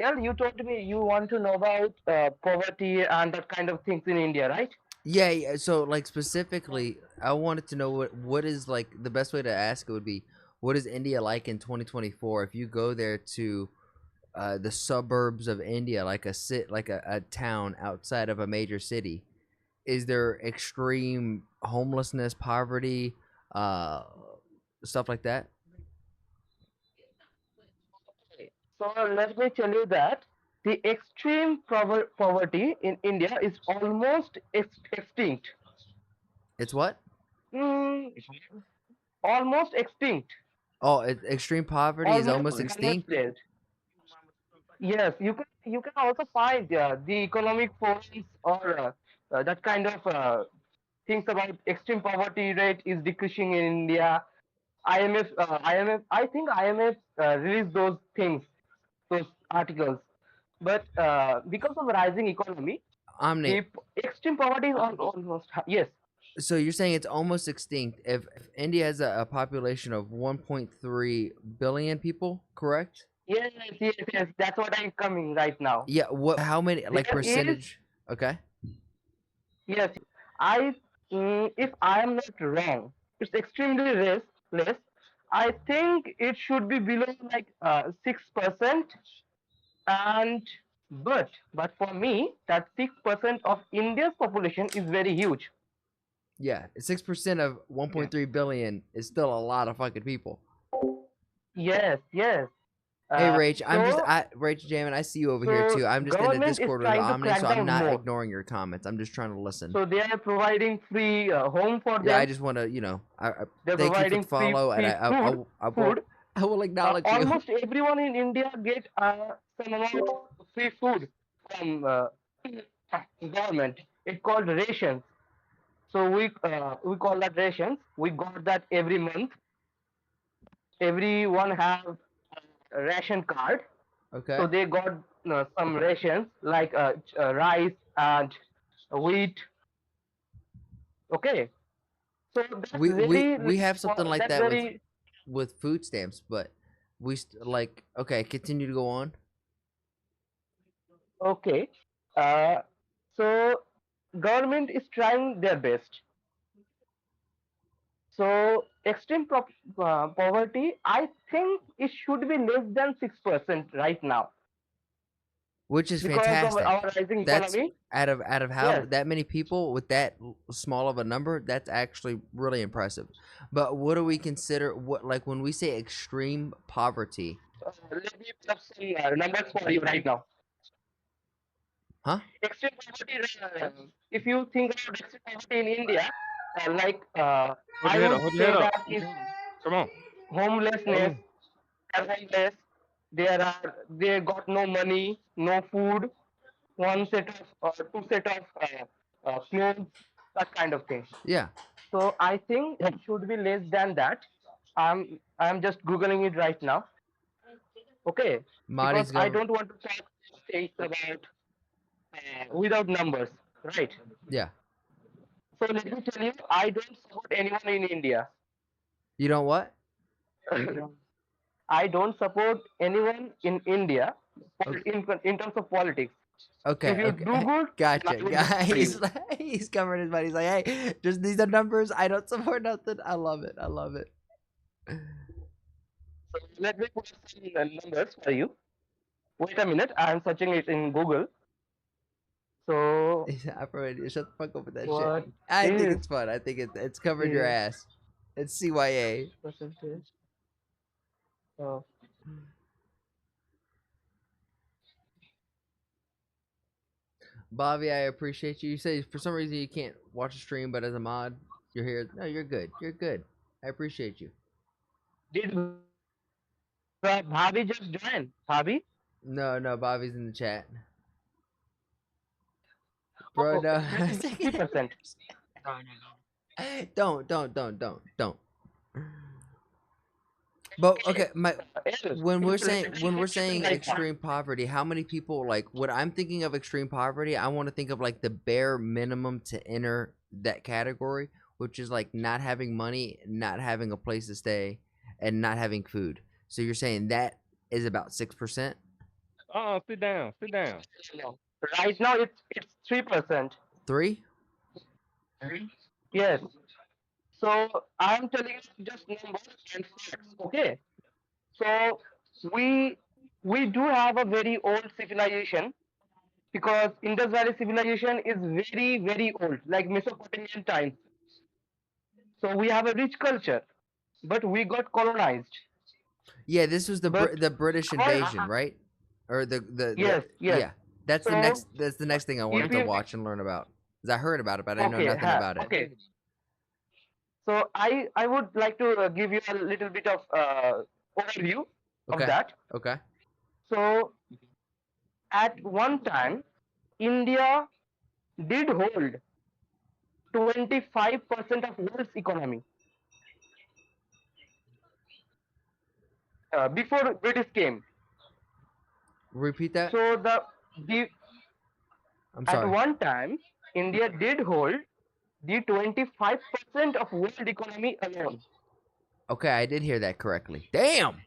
Well, you told me you want to know about poverty and that kind of things in India, right? Yeah, yeah. So like specifically, I wanted to know what is like the best way to ask it would be what is India like in 2024 if you go there to the suburbs of India, like a town outside of a major city. Is there extreme homelessness, poverty, uh, stuff like that? Okay. So let me tell you that the extreme poverty in India is almost extinct. It's what? Mm, almost extinct. Oh, extreme poverty is Almost almost you cannot extinct. say it. Yes, you can also find the economic forums or that kind of things about extreme poverty rate is decreasing in India. IMF, I think IMF released those things, those articles. But because of rising economy, Omni. the extreme poverty is almost yes, So you're saying it's almost extinct if India has a population of 1.3 billion people, correct? yes, yes, yes. That's what I'm coming right now. Yeah. What? How many? Like There is percentage? Okay. yes. I if I am not wrong, it's extremely less. I think it should be below like 6%. And but for me, that 6% of India's population is very huge. Yeah, 6% of Yeah. 1.3 billion is still a lot of fucking people. Yes, yes. Hey, Uh, Rach, so Rach Jamin, I see you over here so too. I'm just in the government is Discord with trying to Omni, so crack I'm down not more. ignoring your comments. I'm just trying to listen. So they are providing free home for Yeah, I them. just want to, I They're thank you for the providing free follow, and free food. I will Food. I will acknowledge you. Almost everyone in India get some amount of free food from government. It's called rations. So we call that rations. We got that every month. Everyone have a ration card, so Okay. they got some rations like rice and wheat. Okay, so that's very We have something like that's that very with food stamps, but like okay, continue to go on. okay. Uh, so government is trying their best. So extreme poverty, I think it should be less than 6% right now Which is because of fantastic. our rising That's economy. out of how Yes. that many people with that small of a number. That's actually really impressive. But what do we consider what like when we say extreme poverty? Let me put up some numbers for you right now. Huh? Extreme poverty, if you think about extreme poverty in India, like Hold I your head up. would Hold your head say up. that is Come on. homelessness, Come homeless. They got no money, no food, one set of two set of clothes, that kind of thing. Yeah. So I think it should be less than that. I'm just googling it right now. Okay, because Mahdi's I government. don't want to talk things about without numbers, right? Yeah. So let me tell you, I don't support anyone in India. You know what? I don't support anyone in India Okay. in terms of politics. If Okay. you do Okay. good, then Gotcha. I will vote for Guys, you. he's covering his money. He's like, hey, just these are numbers. I don't support nothing. I love it. I love it. So let me put some numbers for you. Wait a minute, I am searching it in Google. So I probably shut the fuck up with that shit. what I think is it's fun. I think it's covering your the ass. It's CYA. percentage of Bobby, I appreciate you. You say for some reason you can't watch a stream, but as a mod, you're here. No, you're good. You're good. I appreciate you. did Bhavi just join? Bhavi? No, no, Bobby's in the chat. Bro, Oh, no. let me guess 3%. Don't. But Okay. okay, my Yes, when we're 3% saying right now. extreme poverty, how many people like what I'm thinking of extreme poverty? I want to think of like the bare minimum to enter that category, which is like not having money, not having a place to stay, and not having food. So you're saying that is about 6%? Sit down. Sit down. No. Right now it's 3%. Three? Yes. So I'm telling you just numbers and facts. Okay. So we we do have a very old civilization because Indus Valley civilization is very very old, like Mesopotamian times. So we have a rich culture, but we got colonized. Yeah, this was But the British our invasion, right? Or the yes, yes. yeah. That's the So next thing I if wanted to you watch and learn about. 'Cause I heard about it, but I know okay, nothing about it. okay. So I would like to give you a little bit of overview of Okay. that. Okay. So at one time, India did hold 25% of world's economy before British came. Repeat that. So the I'm at sorry. one time, India did hold the 25% of world economy alone. Okay, I did hear that correctly. Damn.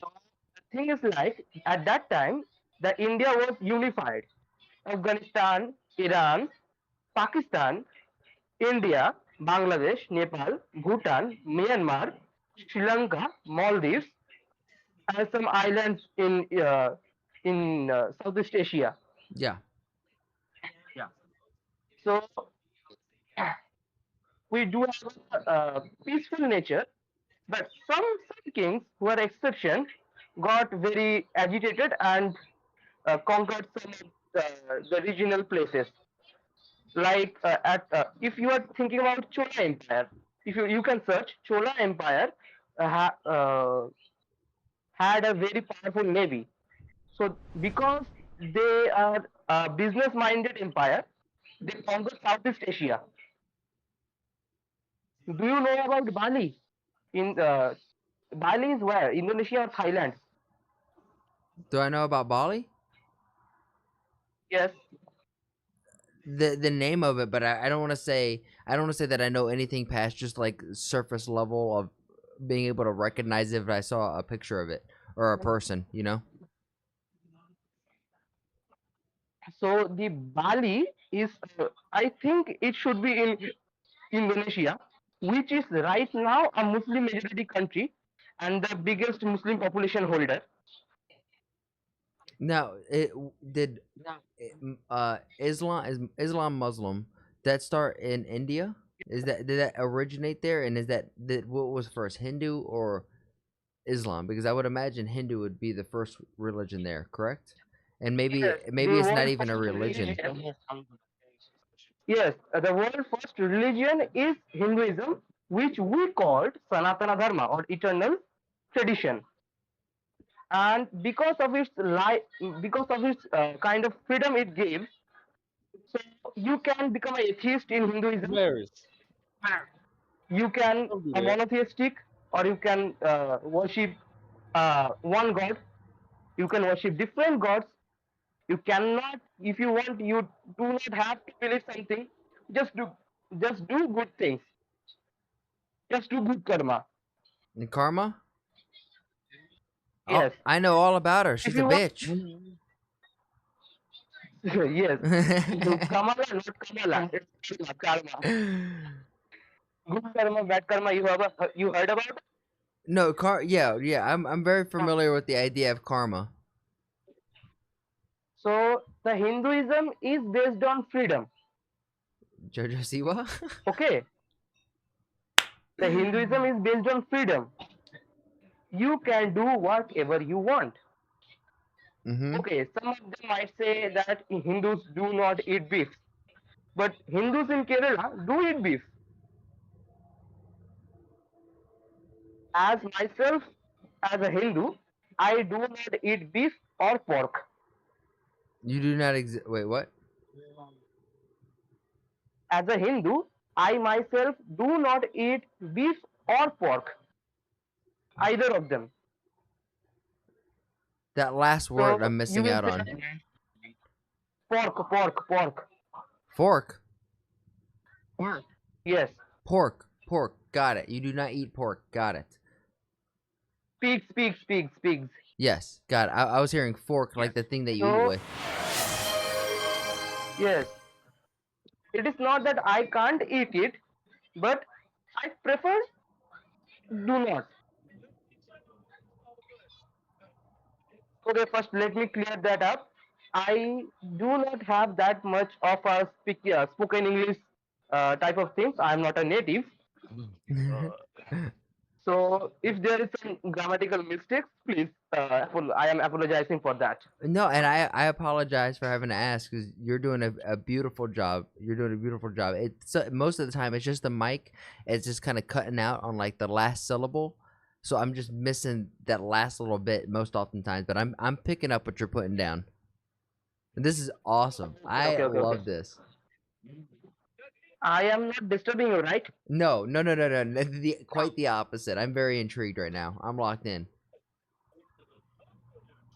So the thing is like at that time, the India was unified. Afghanistan, Iran, Pakistan, India, Bangladesh, Nepal, Bhutan, Myanmar, Sri Lanka, Maldives, and some islands in Southeast Asia. Yeah. Yeah. So we do have a peaceful nature, but some kings who are exception got very agitated and conquered some of the regional places. Like at if you are thinking about Chola Empire, if you can search Chola Empire had a very powerful navy. So because they are a business-minded empire, they conquered Southeast Asia. Do you know about Bali? In Bali is where Indonesia or Thailand? Do I know about Bali? Yes. The name of it, but I don't want to say that I know anything past just like surface level of being able to recognize it if I saw a picture of it or a person, you know? So the Bali is, I think it should be in Indonesia, which is right now a Muslim majority country and the biggest Muslim population holder. Now, it did Islam Muslim that start in India? Is that did that originate there? And is that what was first, Hindu or Islam? Because I would imagine Hindu would be the first religion there, correct? And Yes, maybe the it's not world even a first religion. religion. Yes, the world first religion is Hinduism, which we called Sanatana Dharma or eternal tradition. And because of its kind of freedom it gives, so you can become an atheist in Hinduism. Damaris, You can don't do a that. monotheistic, or you can worship one god. You can worship different gods. You cannot, if you want, you do not have to believe something. Just do good things. Just do good karma. And karma? Oh, Yes. I know all about her. If She's a you want, bitch. yes. Kamala, not Kamala. It's karma. Karma. Good karma, bad karma. You heard about it? No, yeah, yeah. I'm very familiar with the idea of karma. So the Hinduism is based on freedom. Jojo Siwa? Okay. The Hinduism is based on freedom. You can do whatever you want. Mm-hmm. Okay, some of them might say that Hindus do not eat beef, but Hindus in Kerala do eat beef. As myself, as a Hindu, I do not eat beef or pork. You do not wait, what? As a Hindu, I myself do not eat beef or pork, either of them. That last word So I'm you missing will out say on. pork. Fork. Yes, Pork. Got it. You do not eat pork. Got it. pigs. Yes, God, I was hearing fork like the thing that you eat So with. yes, it is not that I can't eat it, but I prefer do not. Okay, first let me clear that up. I do not have that much of a spoken English type of things. I am not a native. So if there is some grammatical mistakes, please, I am apologizing for that. No, and I apologize for having to ask because you're doing a beautiful job. You're doing a beautiful job. It's most of the time it's just the mic. It's just kind of cutting out on like the last syllable, so I'm just missing that last little bit most oftentimes. But I'm picking up what you're putting down. And this is awesome. Okay, I okay, okay. love this. I am not disturbing you, right? No, no, no, no, no. Quite the opposite. I'm very intrigued right now. I'm locked in.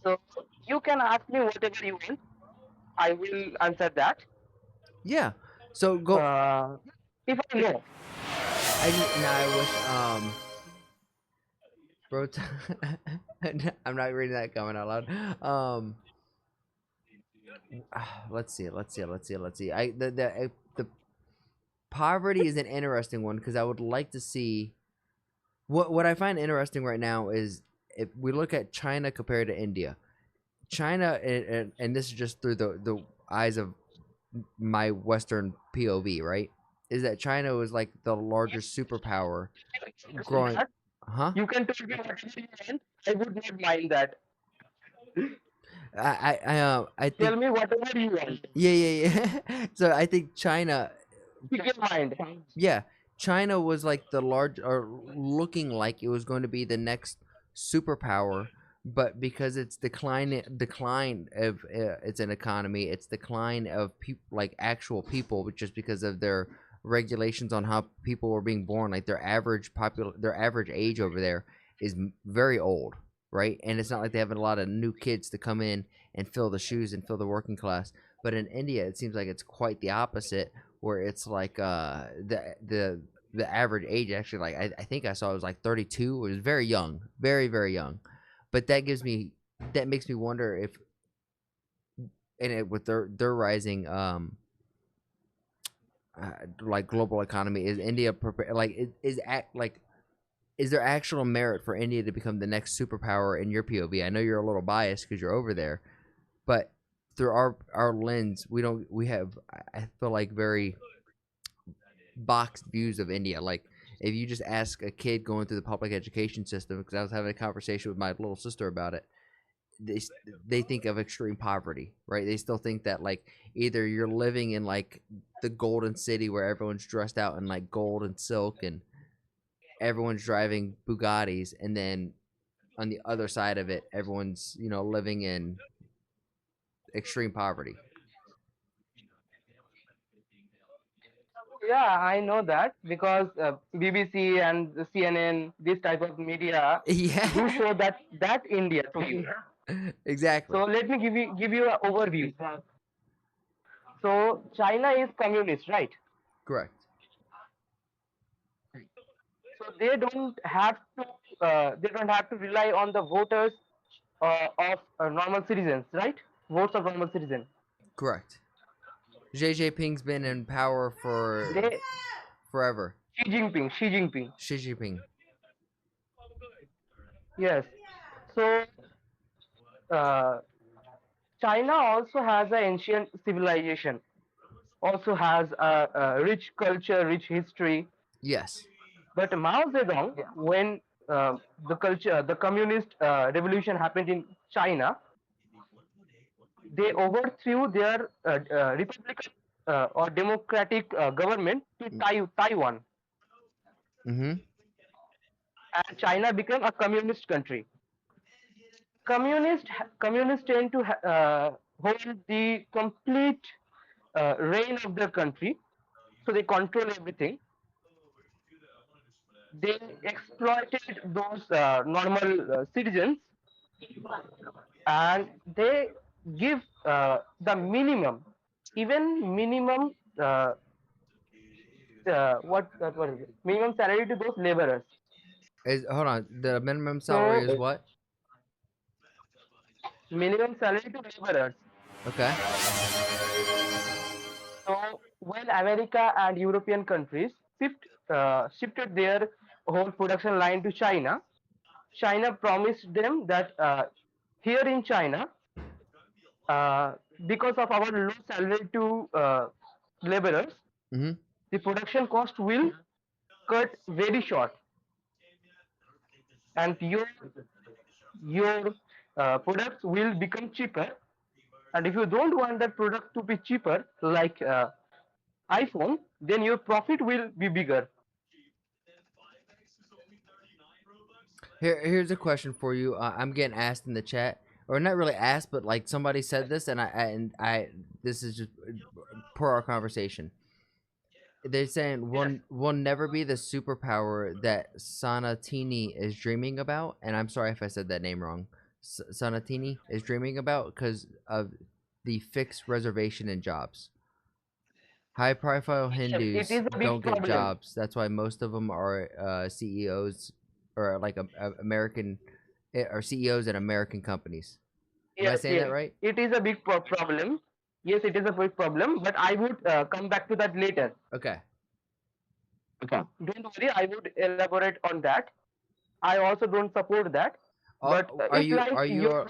So you can ask me whatever you want. I will answer that. Yeah. So go. Uh, if I know. I just now I wish bro. I'm not reading that comment out loud. Let's see. Let's see. Let's see. Let's see. The poverty is an interesting one because I would like to see what I find interesting right now is if we look at China compared to India. China and this is just through the eyes of my Western POV, right? Is that China was like the largest superpower growing, huh? You can tell me whatever you want. I would not mind that. I Tell think me whatever you want. yeah, yeah, yeah. So I think China, Pick your mind. yeah, China was like the large or looking like it was going to be the next superpower, but because it's decline of it's an economy, it's decline of people like actual people, just because of their regulations on how people were being born. Like their average age over there is very old, right? And it's not like they have a lot of new kids to come in and fill the shoes and fill the working class. But in India, it seems like it's quite the opposite, where it's like the average age actually like I think I saw it was like 32. It was very young, very very young. But that makes me wonder if and it with their rising like global economy, is India prepared, like is there actual merit for India to become the next superpower in your POV? I know you're a little biased because you're over there, but through our lens, we have I feel like very boxed views of India. Like if you just ask a kid going through the public education system, because I was having a conversation with my little sister about it, they they think of extreme poverty, right? They still think that like either you're living in like the golden city where everyone's dressed out in like gold and silk and everyone's driving Bugattis, and then on the other side of it, everyone's living in extreme poverty. Yeah, I know that because BBC and the CNN, this type of media, do Yeah, show that India to you. exactly. So let me give you an overview. So China is communist, right? Correct. So they don't have to rely on the voters of normal citizens, right? Votes of normal citizens. Correct. JJ Ping's been in power for They forever. Xi Jinping. Xi Jinping. Yes. So uh, China also has an ancient civilization, also has a rich culture, rich history. Yes. But Mao Zedong, when the communist revolution happened in China, they overthrew their republican or democratic government to Taiwan, Mm-hmm. and China became a communist country. Communists tend to hold the complete reign of their country, so they control everything. They exploited those normal citizens, and they give the minimum, even minimum what is it? Minimum salary to those laborers. Is hold on. The minimum salary So is what? minimum salary to laborers. Okay. So when America and European countries shifted their whole production line to China, China promised them that here in China, uh, because of our low salary to laborers, Mm-hmm. the production cost will cut very short, and your products will become cheaper. And if you don't want that product to be cheaper, like iPhone, then your profit will be bigger. Here's a question for you. I'm getting asked in the chat, or not really asked, but like somebody said this, and I this is just per our conversation. They're saying Yes. will never be the superpower that Sonatini is dreaming about, and I'm sorry if I said that name wrong. Sonatini is dreaming about because of the fixed reservation in jobs. High profile Yes, it Hindus is a big don't get problem. jobs. That's why most of them are CEOs or like American or CEOs at American companies. Am I Yes, saying that yes, right? it is a big problem. Yes, it is a big problem, but I would come back to that later. Okay. Okay. Don't worry, I would elaborate on that. I also don't support that, Are, but are it's you like are you your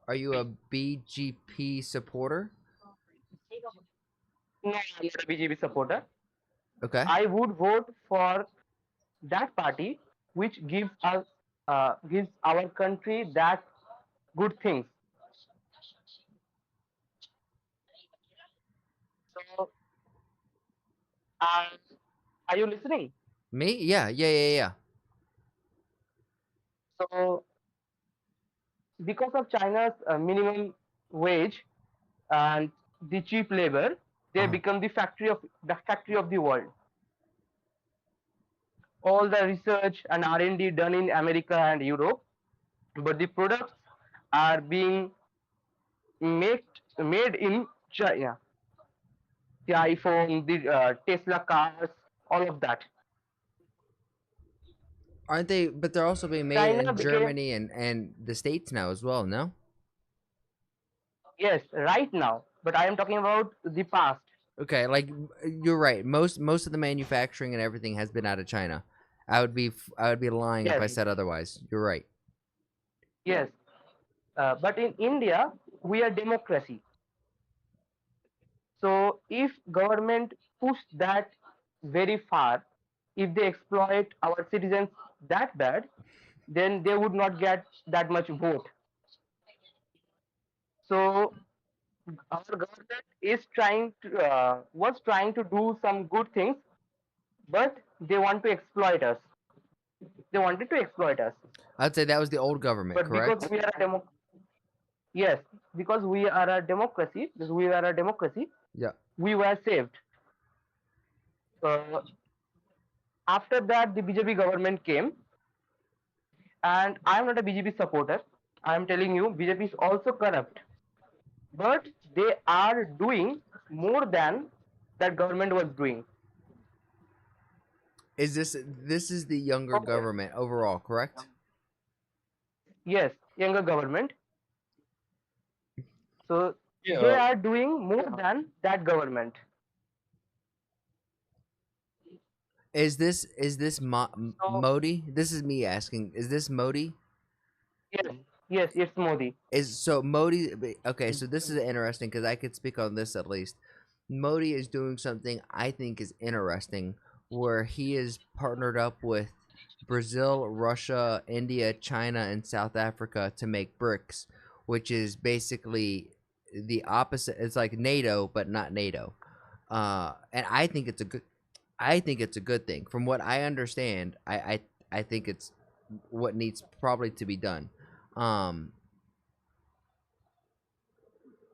are you a BGP supporter? no, I'm not a BJP supporter. Okay. I would vote for that party which gives our country that good things. So, uh, are you listening? Me? Yeah, yeah, yeah, yeah. So, because of China's minimum wage and the cheap labor, they Uh-huh. become the factory of the world. All the research and R&D done in America and Europe, but the products are being made made in China. The iPhone, the Tesla cars, all of that. Aren't they? But they're also being made China in became, Germany and the states now as well. No. yes, right now, but I am talking about the past. Okay, like you're right. Most of the manufacturing and everything has been out of China. I would be lying if Yes, I said otherwise. You're right. yes. But in India, we are democracy. So if government push that very far, if they exploit our citizens that bad, then they would not get that much vote. So our government is was trying to do some good things, but they want to exploit us. They wanted to exploit us. I'd say that was the old government, But because correct? we are a yes, because we are a democracy, Yeah. we were saved. Uh, After that, the BJP government came, and I am not a BJP supporter. I am telling you, BJP is also corrupt, but they are doing more than that government was doing. Is this is the younger Okay. government overall, correct? Yes, younger government. So they are doing more than that government. Is this So Modi? This is me asking. Is this Modi? yes, yes, it's Modi. Is so Modi? Okay, so this is interesting because I could speak on this at least. Modi is doing something I think is interesting, where he is partnered up with Brazil, Russia, India, China, and South Africa to make BRICS, which is basically the opposite. It's like NATO, but not NATO. And I think it's a good. I think it's a good thing. From what I understand, I think it's what needs probably to be done. Um,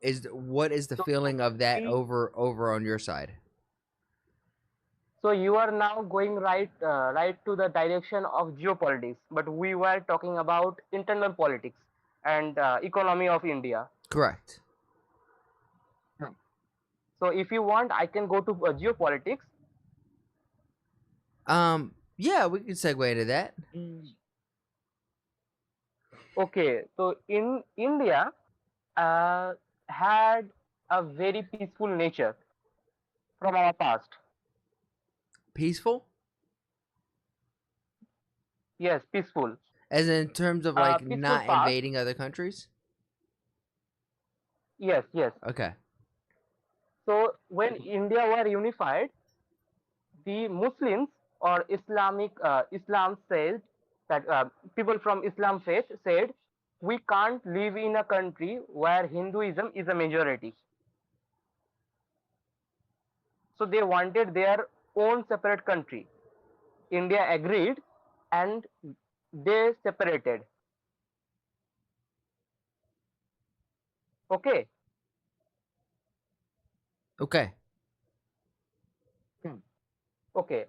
is what is the So feeling of that we, over on your side? so you are now going right to the direction of geopolitics, but we were talking about internal politics and economy of India. Correct. So if you want, I can go to geopolitics. Yeah, we can segue into that. Okay, so in India, uh, had a very peaceful nature from our past. Peaceful, Yes, peaceful. as in terms of like Peaceful not past. invading other countries. Yes, yes. Okay. So when India were unified, the Muslims or Islam said that people from Islam faith said we can't live in a country where Hinduism is a majority. So they wanted their own separate country. India agreed and they separated. Okay. Okay. Hmm. Okay.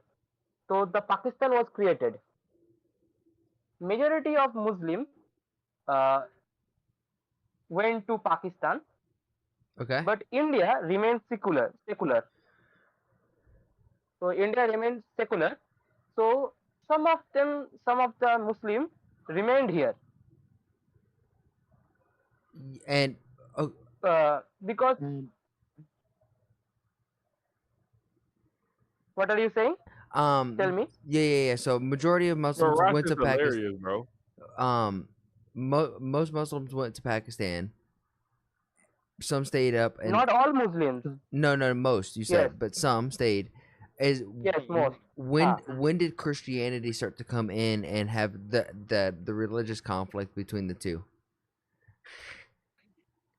So the Pakistan was created. Majority of Muslim uh, went to Pakistan, Okay. but India remained secular. Secular. So India remained secular. So some of the Muslims remained here And oh, because what are you saying? Tell me. yeah. So majority of Bro, Muslims Ross went is to Pakistan. hilarious, bro. Most Muslims went to Pakistan. Some stayed up, and Not all Muslims. no, most you Yes, said, but some stayed. Is yes, most. when did Christianity start to come in and have the religious conflict between the two?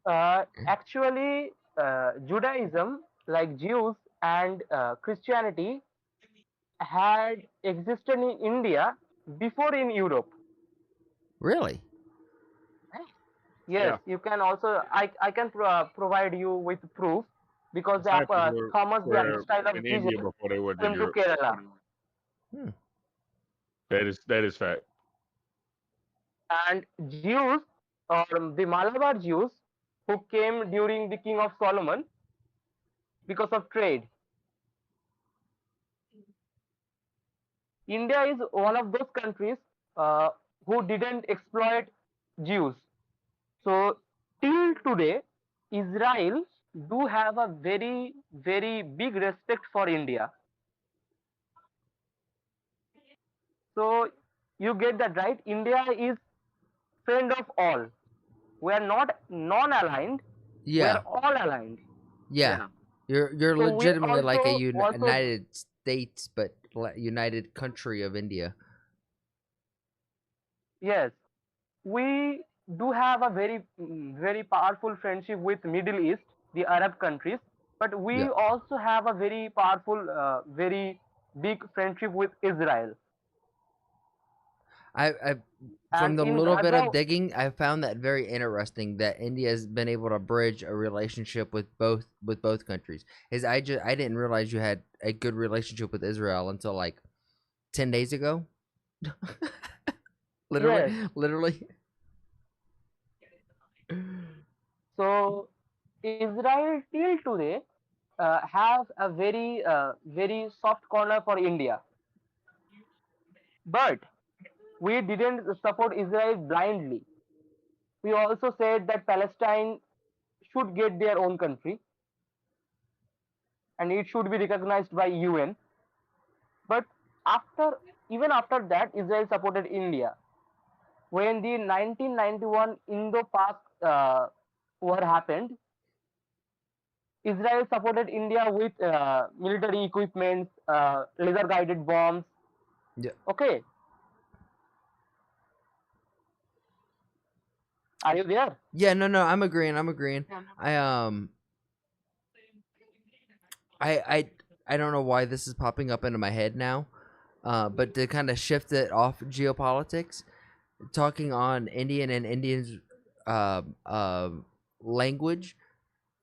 Actually, Judaism, like Jews and Christianity, had existed in India before in Europe. Really? Yes, Yeah, you can also. I can provide you with proof because disciples Thomas the were Apostle of in Jesus India before they went to came to Europe. Kerala, Hmm. That is fact. and Jews or the Malabar Jews who came during the King of Solomon because of trade. India is one of those countries uh, who didn't exploit Jews. So till today, Israel do have a very big respect for India. So you get that right. India is friend of all. We are not non-aligned. We are Yeah, all aligned. yeah. Yeah. You're So we legitimately like a also United States, but United Country of India. yes, we do have a very powerful friendship with Middle East, the Arab countries, but we Yeah. also have a very powerful, very big friendship with Israel. I from And the in little bit Gaza, of digging, I found that very interesting that India has been able to bridge a relationship with both countries. Is I didn't realize you had a good relationship with Israel until like 10 days ago. literally, yes. literally. So Israel till today have a very soft corner for India, but we didn't support Israel blindly. We also said that Palestine should get their own country and it should be recognized by UN. But after even after that, Israel supported India. When the 1991 Indo-Pak war happened, Israel supported India with military equipment, laser-guided bombs. Yeah, Okay, are you there? yeah. No. I'm agreeing. I'm agreeing. I I I I don't know why this is popping up into my head now. But to kind of shift it off geopolitics, talking on Indian and Indians uh, uh, language.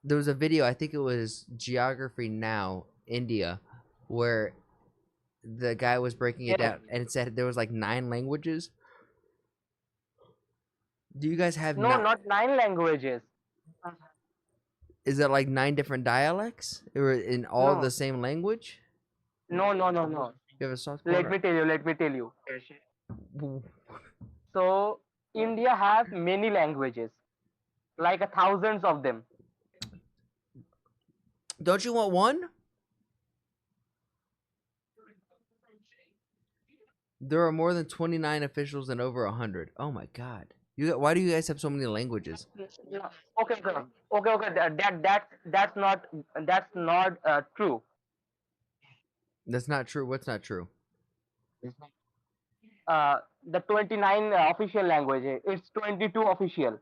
There was a video, I think it was Geography Now, India, where the guy was breaking it Yes. down and it said there was like 9 languages. Do you guys have No, not? not 9 languages. Is it like 9 different dialects or in all the No, same language? no. You have a soft Let corner. me tell you. Let me tell you. So India has many languages. like a thousands of them. Don't you want one? There are more than 29 officials and over 100. Oh my god. Why do you guys have so many languages? Yeah. Okay. That's not true. That's not true. What's not true? The 29 official languages. It's 22 official.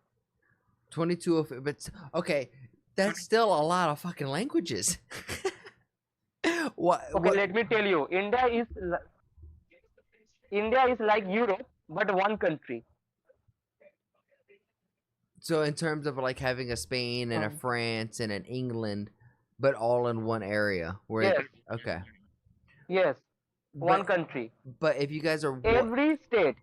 22 of but okay, that's still a lot of fucking languages. Okay, what let me tell you. India is like Europe, but one country. So in terms of like having a Spain and a Mm. France and an England but all in one area where Yes, okay. yes, But one country. if you guys are what Every state.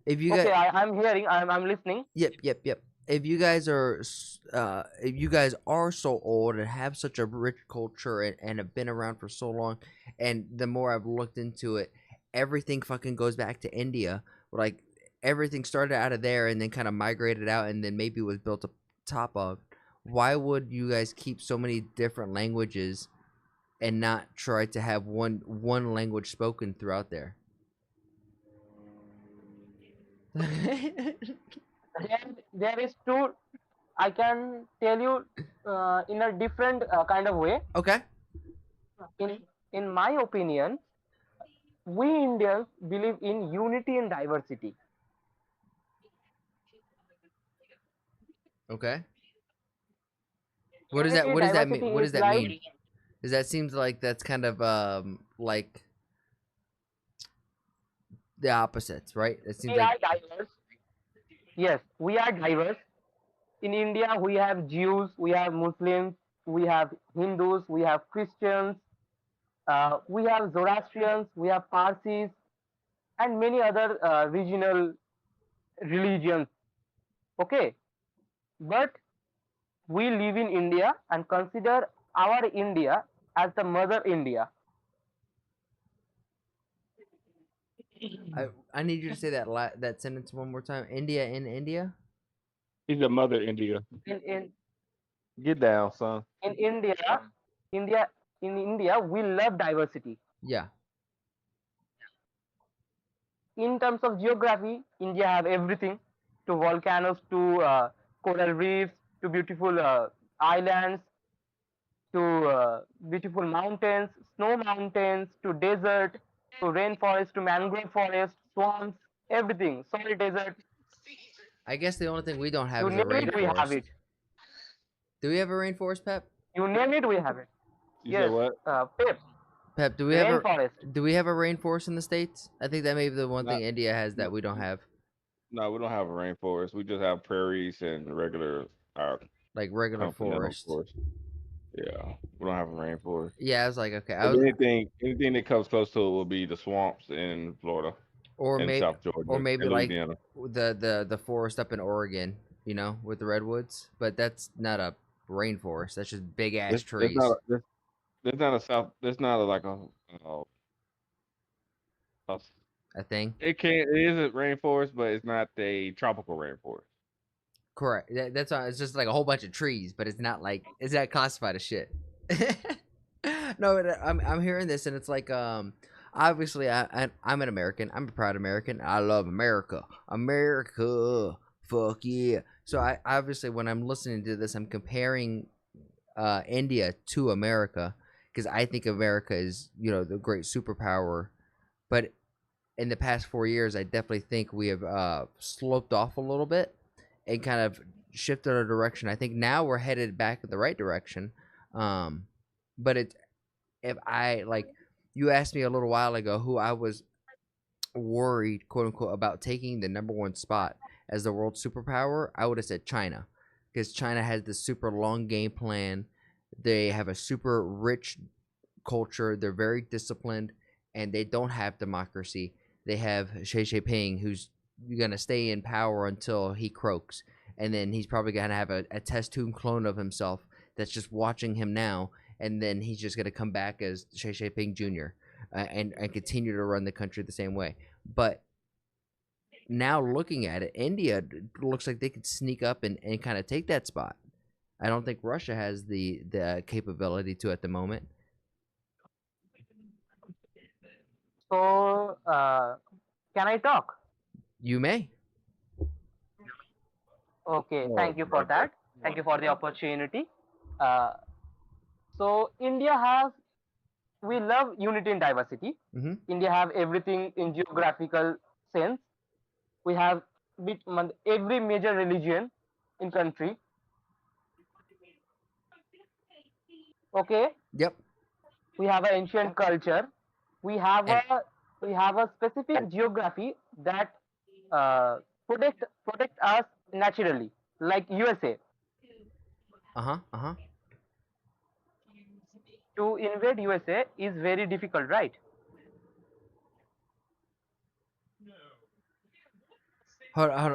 if you Okay, guys I'm hearing. I'm listening. yep. If you guys are if you guys are so old and have such a rich culture and have been around for so long, and the more I've looked into it, everything fucking goes back to India. Like everything started out of there and then kind of migrated out and then maybe was built up top of. Why would you guys keep so many different languages and not try to have one language spoken throughout there? There is two. I can tell you in a different kind of way. Okay. In my opinion, we Indians believe in unity and diversity. Okay. Unity, What does that mean? diversity What is does that like, mean? Because that seems like that's kind of like the opposites, right? It seems we like are diverse. Yes, we are diverse. In India, we have Jews, we have Muslims, we have Hindus, we have Christians, we have Zoroastrians, we have Parsis, and many other regional religions. Okay, but we live in India and consider our India as the mother India. I need you to say that that sentence one more time. India in India. He's a mother India. In Get down, son. in India, India in India, we love diversity. Yeah. In terms of geography, India have everything, to volcanoes, to coral reefs, to beautiful islands, to beautiful mountains, snow mountains, to desert, to rainforest, to mangrove forest, swamps, everything, soil desert. I guess the only thing we don't have You is a name it, we have rainforest. it. Do we have a rainforest, Pep? You name it, we have it. You said Yes, what? Pep, Pep, rainforest. do we have a rainforest in the states? I think that may be the one Not, thing India has n- that we don't have, no, we don't have a rainforest. We just have prairies and regular like regular continental forest. forest. Yeah, we don't have a rainforest. Yeah, I was like, okay, If anything that comes close to it will be the swamps in Florida or and may, South or Georgia maybe and like Louisiana. the forest up in Oregon, with the redwoods. But that's not a rainforest. That's just big ass There's not trees. there's not a south. There's not a, like a A thing. it is a rainforest, but it's not a tropical rainforest. Correct. That's why it's just like a whole bunch of trees, but it's not classified as shit. No, I'm hearing this and it's like obviously I'm an American. I'm a proud American. I love America. America. Fuck yeah. So I obviously when I'm listening to this I'm comparing India to America because I think America is, the great superpower, but in the past 4 years, I definitely think we have sloped off a little bit and kind of shifted our direction. I think now we're headed back in the right direction. Um, but if I like, you asked me a little while ago who I was worried, quote unquote, about taking the number one spot as the world superpower, I would have said China, because China has this super long game plan. They have a super rich culture. They're very disciplined, and they don't have democracy. They have Xi Jinping, who's gonna stay in power until he croaks, and then he's probably gonna have a test tube clone of himself that's just watching him now, and then he's just gonna come back as Xi Jinping Jr. And continue to run the country the same way. But now looking at it, India looks like they could sneak up and kind of take that spot. I don't think Russia has the capability to at the moment. So, can I talk? You may. Okay, Oh, thank you for brother. that. Thank you for the opportunity. Uh, so India has, we love unity in diversity. Mm-hmm. India have everything in geographical sense. We have every major religion in country. Okay, Yep. we have an ancient culture. We have And a specific geography that uh, protect us naturally, like USA. uh huh. To invade USA is very difficult, right? Hold on,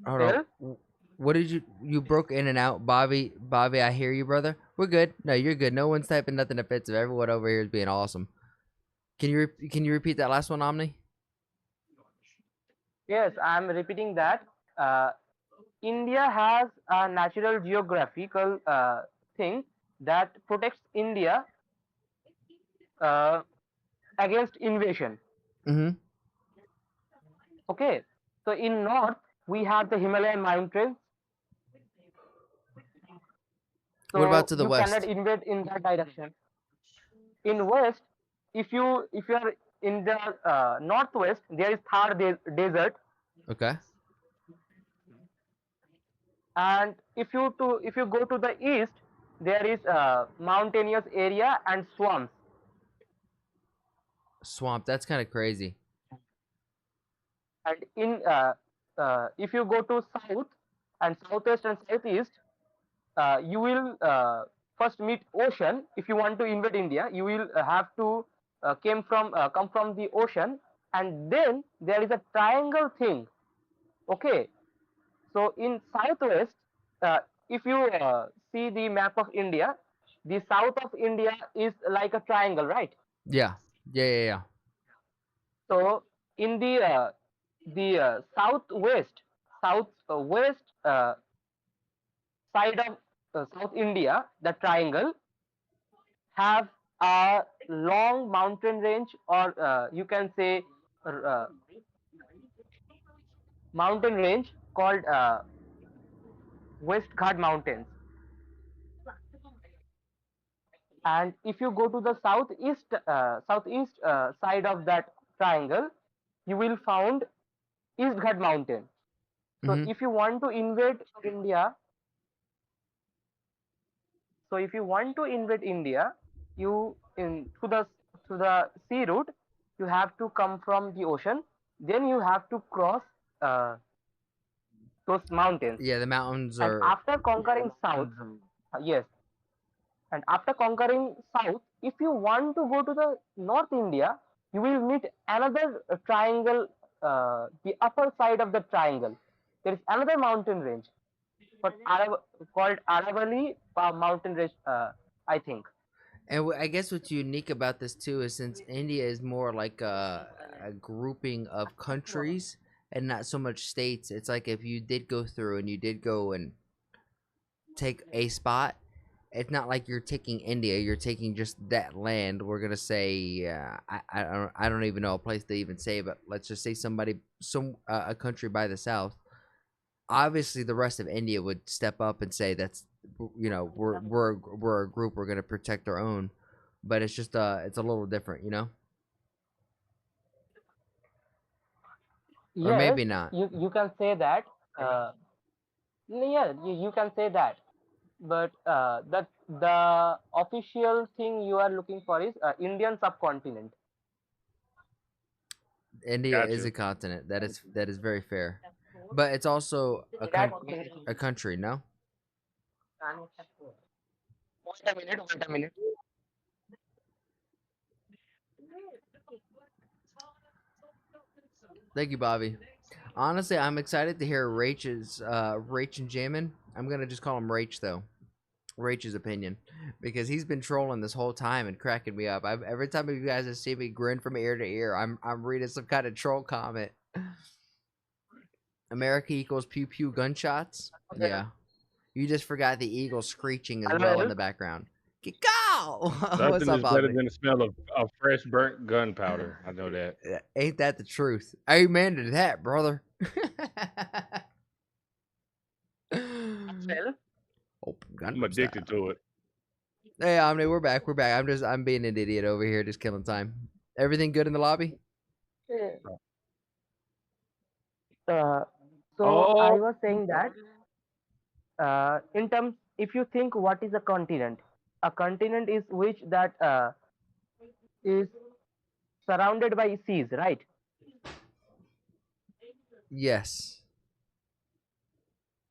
hold on. Well, What did you broke in and out, Bobby? Bobby, I hear you, brother. We're good. No, you're good. No one's typing nothing offensive. Everyone over here is being awesome. Can you repeat that last one, Omni? yes, I'm repeating that. Uh, India has a natural geographical thing that protects India uh, against invasion. Mm-hmm. Okay, so in north we have the Himalayan mountains, What about so to the you cannot west? invade in that direction. In west, if you are in the northwest, there is Thar desert, Okay. and if you go to the east, there is a mountainous area and swamps. Swamp. That's kind of crazy. And in if you go to south and southwest and southeast, you will first meet ocean. If you want to invade India, you will have to come from the ocean, and then there is a triangle thing. Okay, so in southwest, uh, if you see the map of India, the south of India is like a triangle, right? Yeah. Yeah. So in the southwest side of South India, the triangle have a long mountain range, or you can say uh, mountain range called West Ghat Mountains. And if you go to the southeast side of that triangle, you will found East Ghat Mountain. So Mm-hmm. if you want to invade India, so if you want to invade India, you in to the sea route, you have to come from the ocean. Then you have to cross uh, those mountains. Yeah. The mountains And are. after conquering south, yes, and after conquering south, if you want to go to the North India, you will meet another triangle, the upper side of the triangle. There is another mountain range called Aravalli mountain range, I think. And I guess what's unique about this too is since India is more like a grouping of countries and not so much states. It's like if you did go through and you did go and take a spot, it's not like you're taking India. You're taking just that land. We're gonna say I don't even know a place to even say, but let's just say some a country by the south. Obviously, the rest of India would step up and say that's we're a group. We're gonna protect our own, but it's just it's a little different, or Yes, maybe not. you can say that. Uh, yeah, you can say that. But the official thing you are looking for is Indian subcontinent. India is Gotcha. a continent. That is very fair, but it's also That a country. No, wait a minute, wait a minute. thank you, Bobby. Honestly, I'm excited to hear Rach and Jamin. I'm gonna just call him Rach though. Rach's opinion, because he's been trolling this whole time and cracking me up. Every time you guys have seen me grin from ear to ear, I'm reading some kind of troll comment. America equals pew pew gunshots. Okay. Yeah. You just forgot the eagle screeching as Hello, well in hello. the background. Go! What's Nothing up, is better Omni? than the smell of fresh burnt gunpowder. I know that. Ain't that the truth? Amen to that, brother. Well, Open I'm Gundam style. addicted to it. Hey, Omni, we're back. We're back. I'm being an idiot over here, just killing time. Everything good in the lobby? uh, so I Oh, was saying that in terms, if you think what is a continent is which that is surrounded by seas, right? Yes.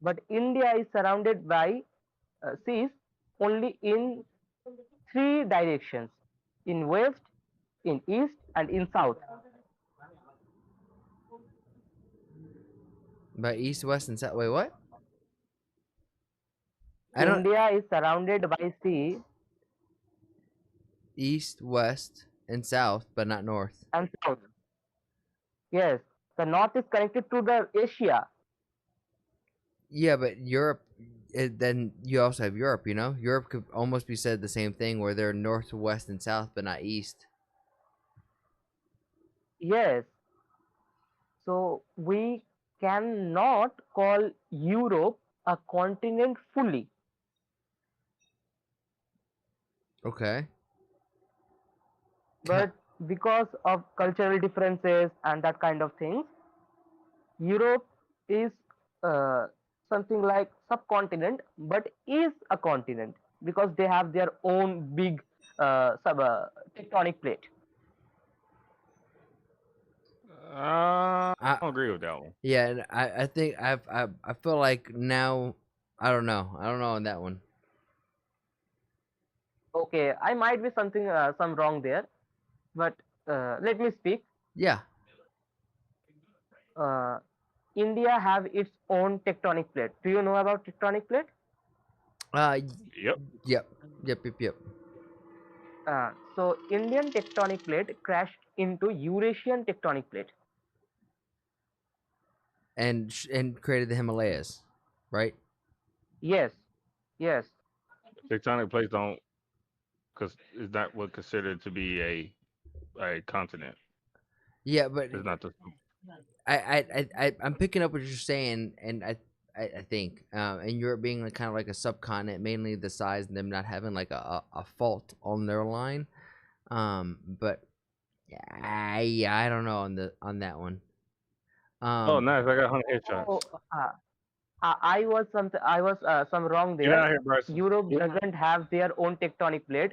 But India is surrounded by seas only in three directions: in west, in east, and in south. By east, west, and south. Wait, what? I don't. India is surrounded by sea East, west, and south, but not north. and south. Yes, the north is connected to the Asia. Yeah, but Europe. Then you also have Europe. Europe could almost be said the same thing, where they're north, west, and south, but not east. Yes, so we cannot call Europe a continent fully, Okay. but because of cultural differences and that kind of things, Europe is uh, something like subcontinent, but is a continent because they have their own big tectonic plate. I I don't agree with that one. Yeah, and I think I feel like now I don't know. I don't know on that one. Okay, I might be something some wrong there, but let me speak. Yeah. Uh, India have its own tectonic plate. Do you know about tectonic plate? Uh. Yep. Yep. Yep. Yep. Yep. So Indian tectonic plate crashed into Eurasian tectonic plate. And created the Himalayas, right? Yes, yes, Tectonic plates don't, because is not what considered to be a continent. Yeah, but It's not the. I'm picking up what you're saying, and I think and Europe being like kind of like a subcontinent, mainly the size and them not having like a fault on their line. But yeah, I don't know on that one. Oh, Um, nice! I got 100 headshots. so I was some wrong Get there. out of here, Bryson. Europe doesn't have their own tectonic plate.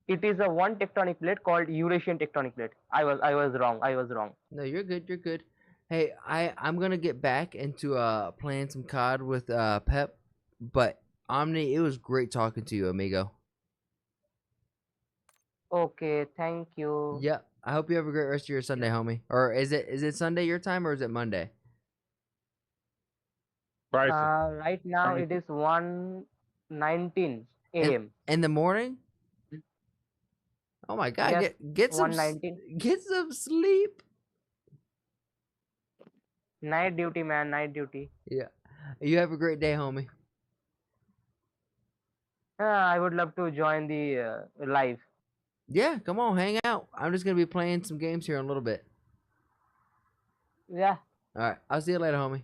It is a one tectonic plate called Eurasian tectonic plate. I was wrong. I was wrong. no, you're good. You're good. Hey, I'm gonna get back into playing some COD with Pep, but Omni, it was great talking to you, amigo. Okay, thank you. Yep. I hope you have a great rest of your Sunday, homie. Or is it Sunday your time or is it Monday? Bryson. Right now it is 1:19 In a.m. in the morning? Oh my God! Yes, Get some 1:19. get some sleep. Night duty, man. Night duty. Yeah. You have a great day, homie. I would love to join the live. Yeah, come on, hang out. I'm just gonna be playing some games here in a little bit. Yeah. All right, I'll see you later, homie.